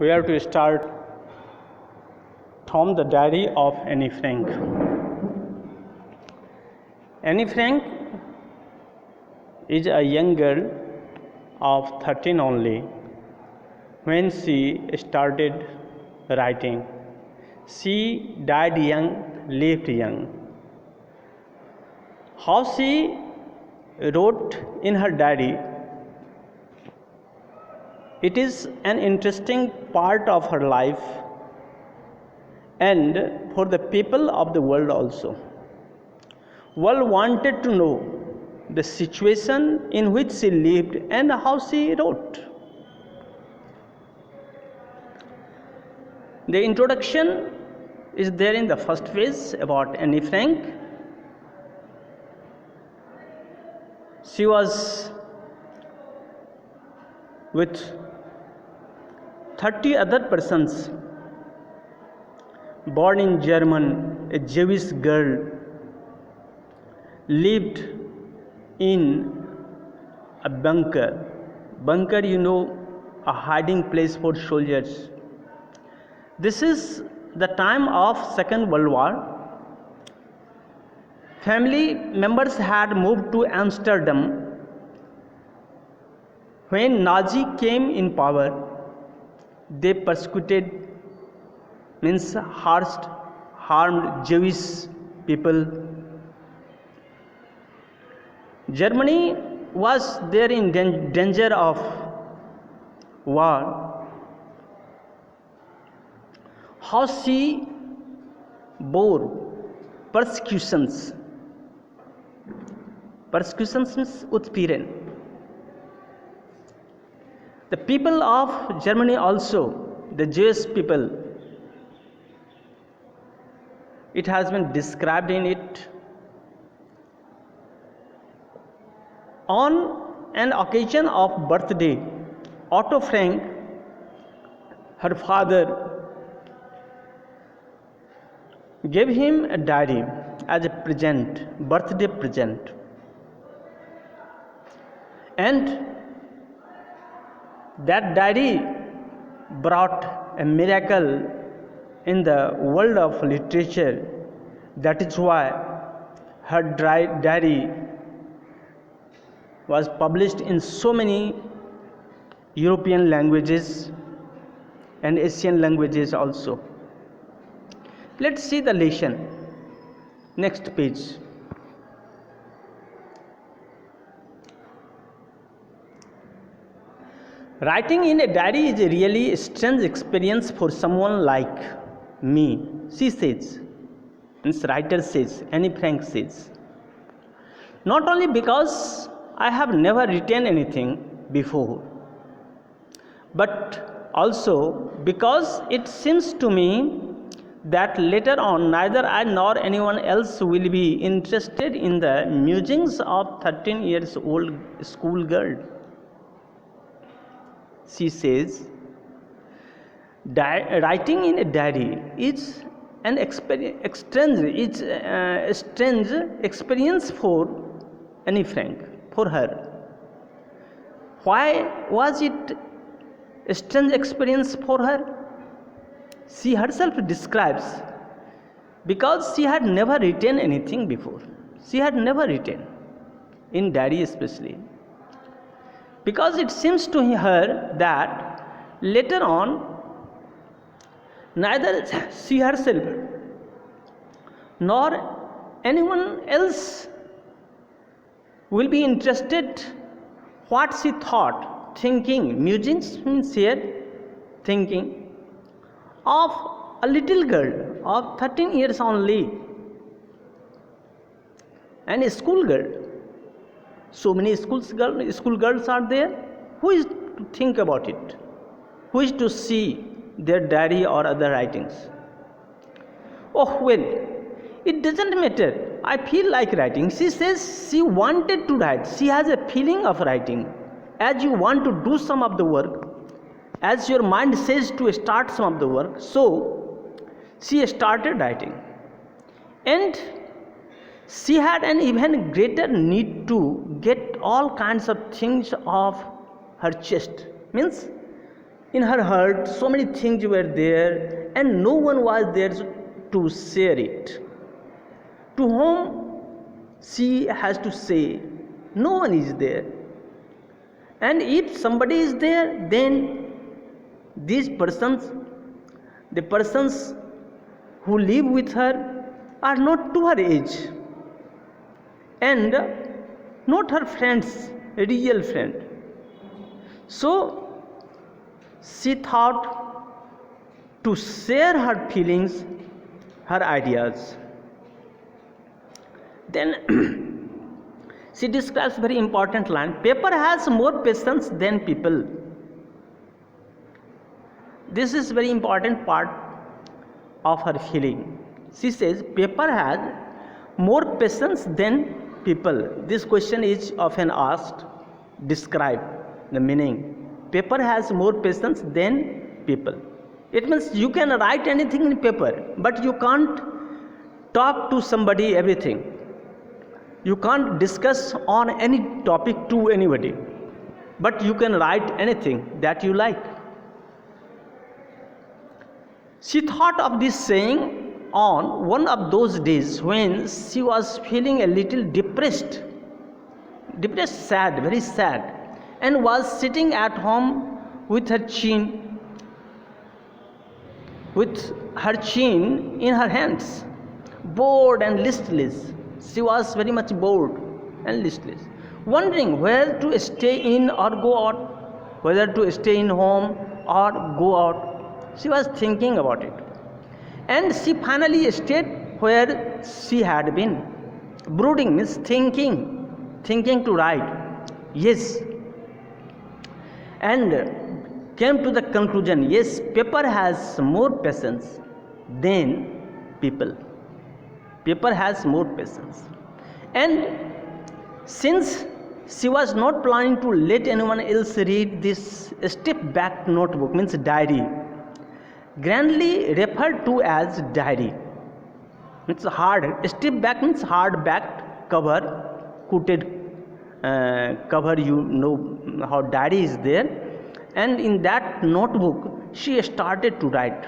We have to start from the diary of Anne Frank. Anne Frank is a young girl of 13 only when she started writing. She died young, lived young. How she wrote in her diary, it is an interesting part of her life and for the people of the world also. World wanted to know the situation in which she lived and how she wrote. The introduction is there in the first page about Anne Frank. She was with 30 other persons, born in Germany, a Jewish girl, lived in a bunker. Bunker, a hiding place for soldiers. This is the time of Second World War. Family members had moved to Amsterdam when Nazi came in power. They persecuted, harmed Jewish people. Germany was there in danger of war. How she bore persecutions. Persecutions means utpiren. The people of Germany also, the Jewish people, it has been described in it. On an occasion of birthday, Otto Frank, her father, gave him a diary as a present, birthday present. And that diary brought a miracle in the world of literature. That is why her diary was published in so many European languages and Asian languages also. Let's see the lesson. Next page. Writing in a diary is a really strange experience for someone like me, she says. This writer says, Anne Frank says. Not only because I have never written anything before, but also because it seems to me that later on neither I nor anyone else will be interested in the musings of 13 years old schoolgirl. She says, writing in a diary is an strange experience for Anne Frank, for her. Why was it a strange experience for her? She herself describes, because she had never written anything before. She had never written, in diary especially. Because it seems to her that later on, neither she herself nor anyone else will be interested what she thought, thinking. Musings means here thinking of a little girl of 13 years only and a schoolgirl. So many schoolgirls are there. Who is to think about it? Who is to see their diary or other writings? Oh, well, it doesn't matter. I feel like writing. She says she wanted to write. She has a feeling of writing. As you want to do some of the work, as your mind says to start some of the work, so she started writing. And she had an even greater need to get all kinds of things off her chest. Means In her heart, so many things were there, and no one was there to share it. To whom she has to say, no one is there. And if somebody is there, then these persons, the persons who live with her, are not to her age, and not her friends, a real friend. So she thought to share her feelings, her ideas. Then she describes very important line: paper has more patience than people. This is very important part of her feeling. She says paper has more patience than people. This question is often asked. Describe the meaning. Paper has more patience than people. It means you can write anything in paper, but you can't talk to somebody everything. You can't discuss on any topic to anybody, but you can write anything that you like. She thought of this saying on one of those days when she was feeling a little depressed, sad, very sad, and was sitting at home with her chin in her hands, bored and listless. She was very much bored and listless, wondering whether to stay in or go out, whether to stay in home or go out. She was thinking about it, and she finally stayed where she had been. Brooding means thinking to write. Yes, and came to the conclusion, yes, paper has more patience than people. Paper has more patience. And since she was not planning to let anyone else read this step back notebook, means diary, grandly referred to as diary. It's hard. Step back means hard backed cover, coated cover. You know how diary is there, and in that notebook she started to write.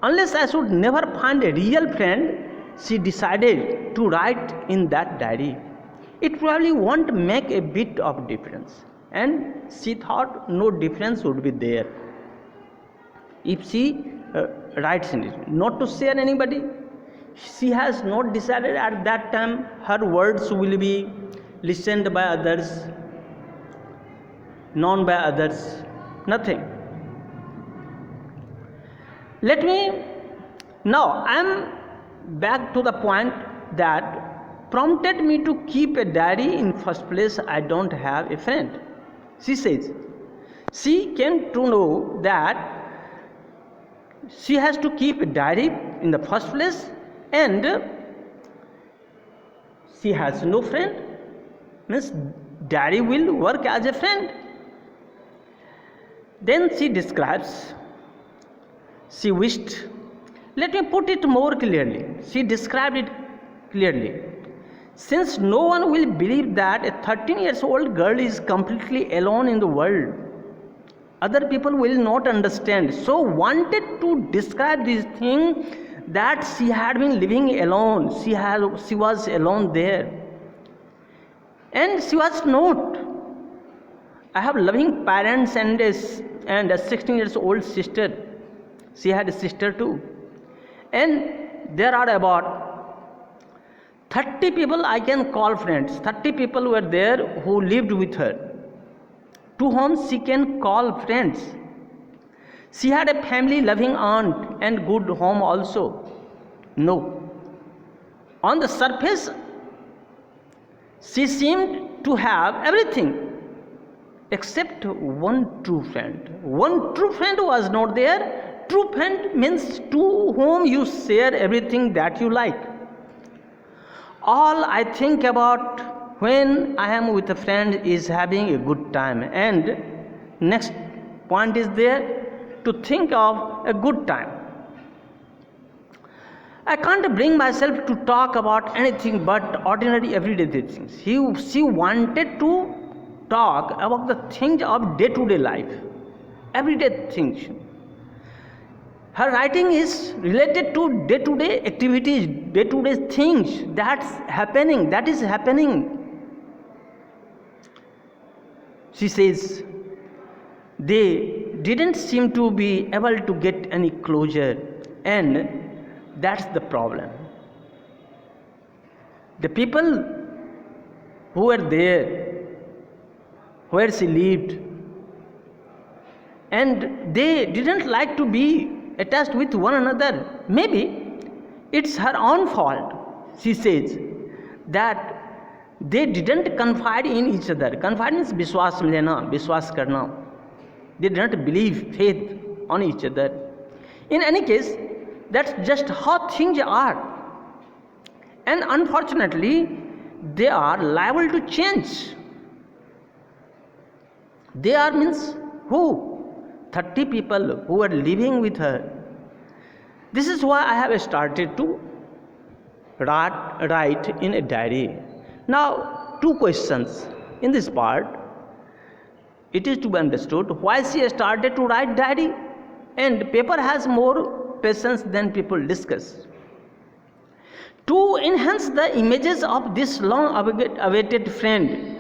Unless I should never find a real friend, she decided to write in that diary. It probably won't make a bit of difference, and she thought no difference would be there if she writes in it. Not to share anybody. She has not decided at that time her words will be listened by others, known by others, nothing. Let me now, I am back to the point that prompted me to keep a diary in first place. I don't have a friend. She says she came to know that she has to keep a diary in the first place, and she has no friend. Means diary will work as a friend. Then she describes, she wished, let me put it more clearly. She described it clearly. Since no one will believe that a 13-year-old girl is completely alone in the world, other people will not understand. So wanted to describe this thing that she had been living alone. She was alone there, and she was not. I have loving parents and a 16-year-old sister. She had a sister too, and there are about 30 people I can call friends. 30 people were there who lived with her, to whom she can call friends. She had a family loving aunt and good home also. No. On the surface, she seemed to have everything except one true friend. One true friend was not there. True friend means to whom you share everything that you like. All I think about when I am with a friend is having a good time, and next point is there to think of a good time. I can't bring myself to talk about anything but ordinary everyday things. She wanted to talk about the things of day-to-day life. everyday things. Her writing is related to day-to-day activities, day-to-day things that is happening. She says, they didn't seem to be able to get any closure, and that's the problem. The people who were there, where she lived, and they didn't like to be attached with one another. Maybe it's her own fault. She says that they didn't confide in each other. Confide means विश्वास में लेना, विश्वास करना. They didn't believe, faith on each other. In any case, that's just how things are. And unfortunately, they are liable to change. They are means who? 30 people who were living with her. This is why I have started to write in a diary. Now, 2 questions in this part. It is to be understood why she started to write diary, and paper has more patience than people discuss. To enhance the images of this long awaited friend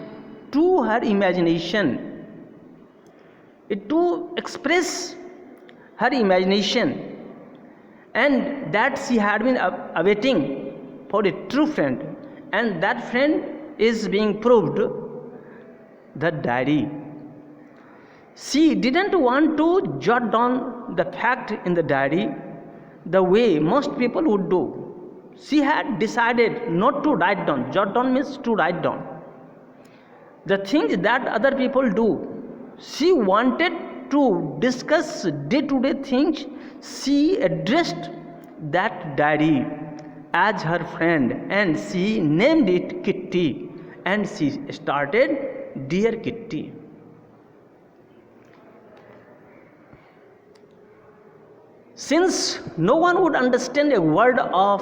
to her imagination, to express her imagination, and that she had been awaiting for a true friend, and that friend is being proved, the diary. She didn't want to jot down the fact in the diary the way most people would do. She had decided not to write down. Jot down means to write down the things that other people do. She wanted to discuss day-to-day things. She addressed that diary as her friend, and she named it Kitty, and she started, Dear Kitty. Since no one would understand a word of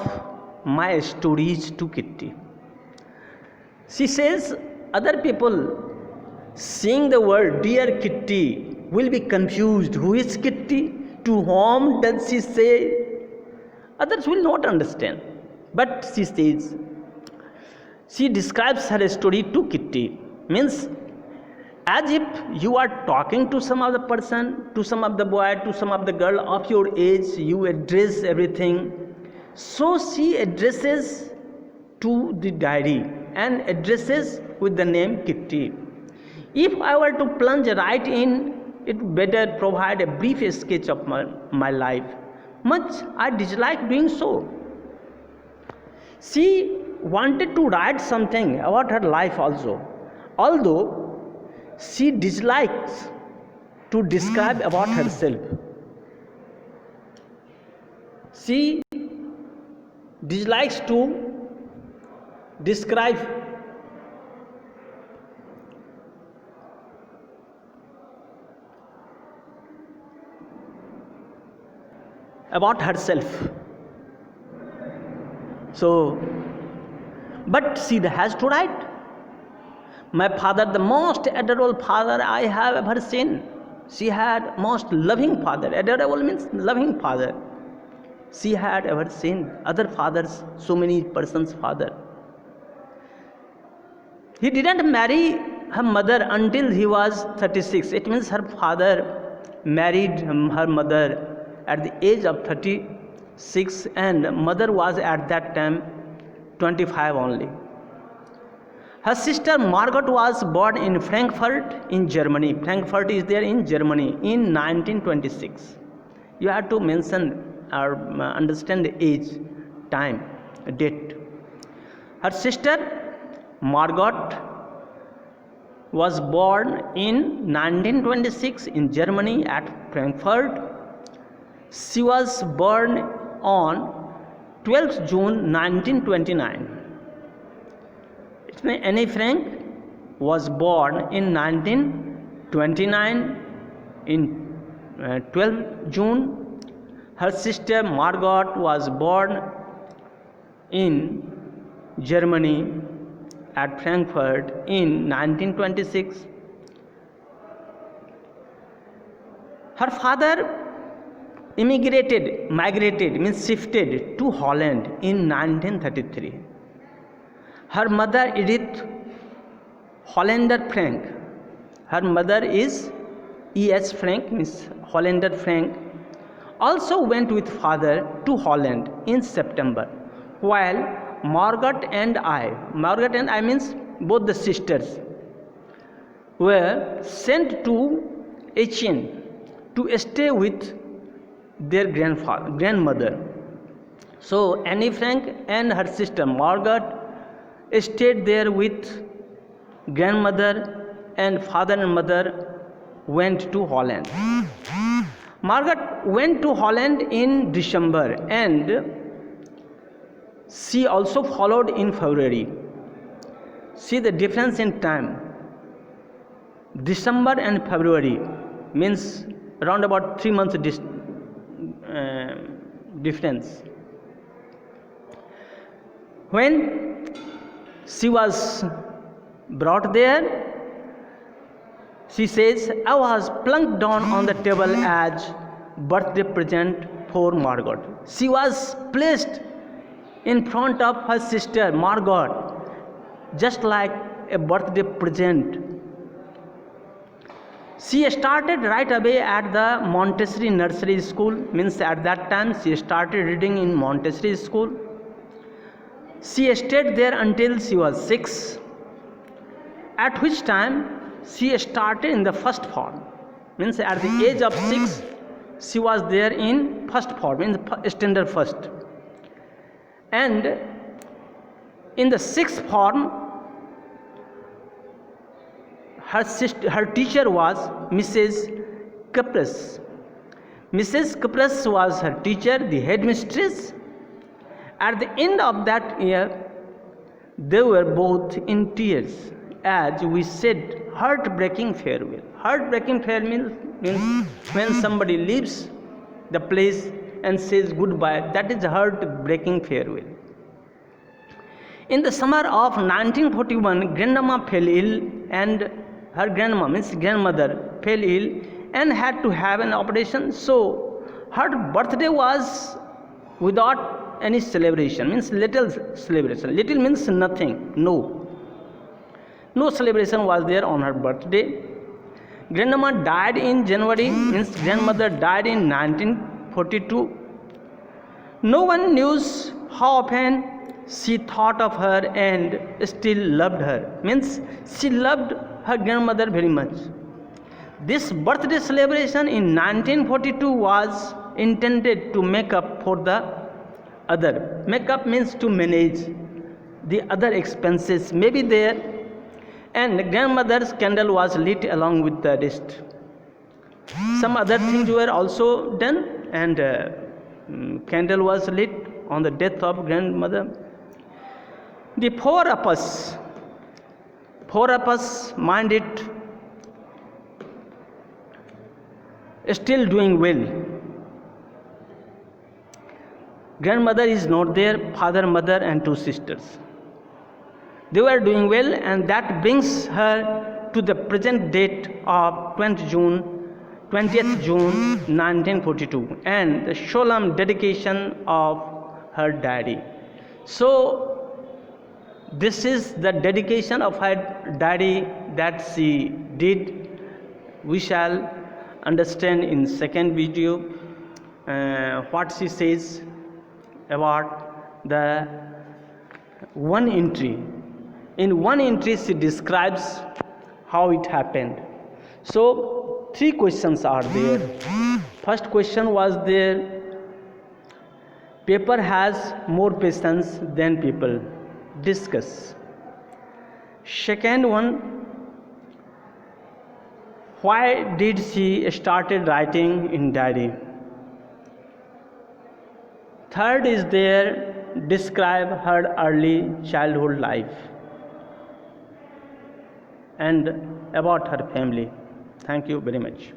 my stories to Kitty, she says other people seeing the word Dear Kitty will be confused. Who is Kitty? To whom does she say? Others will not understand. But she says, she describes her story to Kitty, means as if you are talking to some other person, to some of the boy, to some of the girl of your age, you address everything. So she addresses to the diary and addresses with the name Kitty. If I were to plunge right in, it better provide a brief sketch of my life. Much I dislike doing so. She wanted to write something about her life also, although she dislikes to describe about herself. She dislikes to describe about herself. So, but she has to write. My father, the most adorable father I have ever seen. She had most loving father. Adorable means loving father. She had ever seen other fathers, so many persons' father. He didn't marry her mother until he was 36. It means her father married her mother at the age of 36, and mother was at that time 25 only. Her sister Margot was born in Frankfurt in Germany. Frankfurt is there in Germany in 1926. You have to mention or understand the age, time, date. Her sister Margot was born in 1926 in Germany at Frankfurt. She was born on 12th June 1929. Anne Frank was born in 1929 in 12th June. Her sister Margot was born in Germany at Frankfurt in 1926. Her father migrated means shifted to Holland in 1933. Her mother Edith Hollander Frank. Her mother is E.S. Frank means Hollander Frank. Also went with father to Holland in September, while Margaret and I means both the sisters, were sent to Aachen to stay with their grandmother. So Annie Frank and her sister Margaret stayed there with grandmother, and father and mother went to Holland. Margaret went to Holland in December and she also followed in February. See the difference in time. December and February means around about 3 months difference. When she was brought there, she says, I was plunked down on the table as birthday present for Margaret. She was placed in front of her sister Margaret, just like a birthday present. She started right away at the Montessori nursery school, means at that time she started reading in Montessori school. She stayed there until she was 6, at which time she started in the first form, means at the age of 6 she was there in first form, in the standard first. And in the 6th form, her teacher was Mrs. Capres. Mrs. Capres was her teacher, the headmistress. At the end of that year, they were both in tears, as we said, heartbreaking farewell. Heartbreaking farewell means when somebody leaves the place and says goodbye, that is heartbreaking farewell. In the summer of 1941, grandmama fell ill, and her grandma means grandmother fell ill and had to have an operation. So her birthday was without any celebration, means little celebration. Little means nothing, no celebration was there on her birthday. Grandmama died in January, means grandmother died in 1942. No one knew how often she thought of her and still loved her, means she loved her grandmother very much. This birthday celebration in 1942 was intended to make up for the other. Make up means to manage the other expenses may be there, and grandmother's candle was lit along with the rest. Some other things were also done, and candle was lit on the death of grandmother. The four of us, mind it, still doing well. Grandmother is not there, father, mother and 2 sisters. They were doing well, and that brings her to the present date of 20th June 1942, and the solemn dedication of her diary. So this is the dedication of her diary that she did. We shall understand in second video what she says about the one entry. In one entry she describes how it happened. So 3 questions are there. First question was there, paper has more patience than people. Discuss. Second one, why did she started writing in diary? Third is there, describe her early childhood life and about her family. Thank you very much.